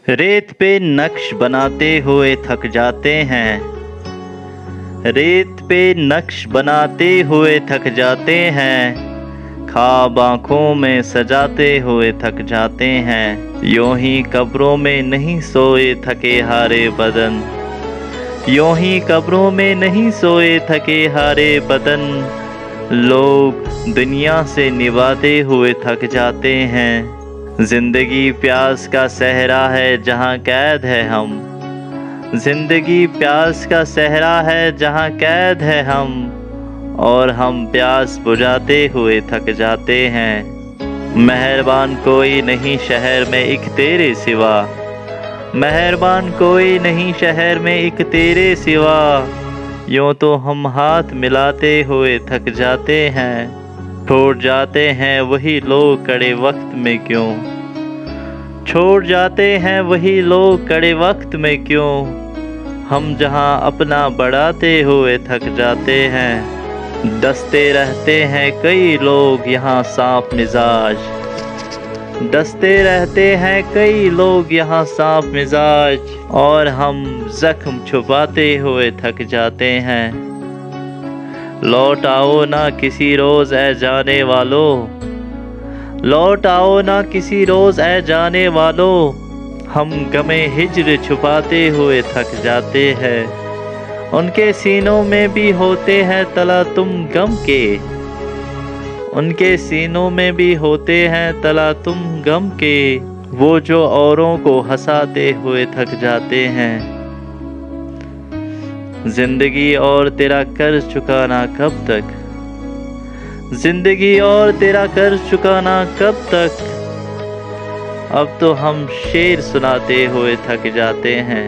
रेत पे नक्श बनाते हुए थक जाते हैं। रेत पे नक्श बनाते हुए थक जाते हैं। ख्वाब आँखों में सजाते हुए थक जाते हैं। यूं ही कब्रों में नहीं सोए थके हारे बदन। यूं ही कब्रों में नहीं सोए थके हारे बदन। लोग दुनिया से निभाते हुए थक जाते हैं। जिंदगी प्यास का सहरा है जहाँ कैद है हम। जिंदगी प्यास का सहरा है जहाँ कैद है हम। और हम प्यास बुझाते हुए थक जाते हैं। मेहरबान कोई नहीं शहर में एक तेरे सिवा। मेहरबान कोई नहीं शहर में एक तेरे सिवा। यूं तो हम हाथ मिलाते हुए थक जाते हैं। छोड़ जाते हैं वही लोग कड़े वक्त में क्यों। छोड़ जाते हैं वही लोग कड़े वक्त में क्यों। हम जहां अपना बढ़ाते हुए थक जाते हैं। डसते रहते हैं कई लोग यहाँ सांप मिजाज। डसते रहते हैं कई लोग यहाँ सांप मिजाज। और हम जख्म छुपाते हुए थक जाते हैं। लौट आओ ना किसी रोज ऐ जाने वालों। लौट आओ ना किसी रोज ऐ जाने वालों। हम गमे हिज्र छुपाते हुए थक जाते हैं। उनके सीनों में भी होते हैं तला तुम गम के। उनके सीनों में भी होते हैं तला तुम गम के। वो जो औरों को हंसाते हुए थक जाते हैं। जिंदगी और तेरा कर्ज चुकाना कब तक। जिंदगी और तेरा कर्ज चुकाना कब तक। अब तो हम शेर सुनाते हुए थक जाते हैं।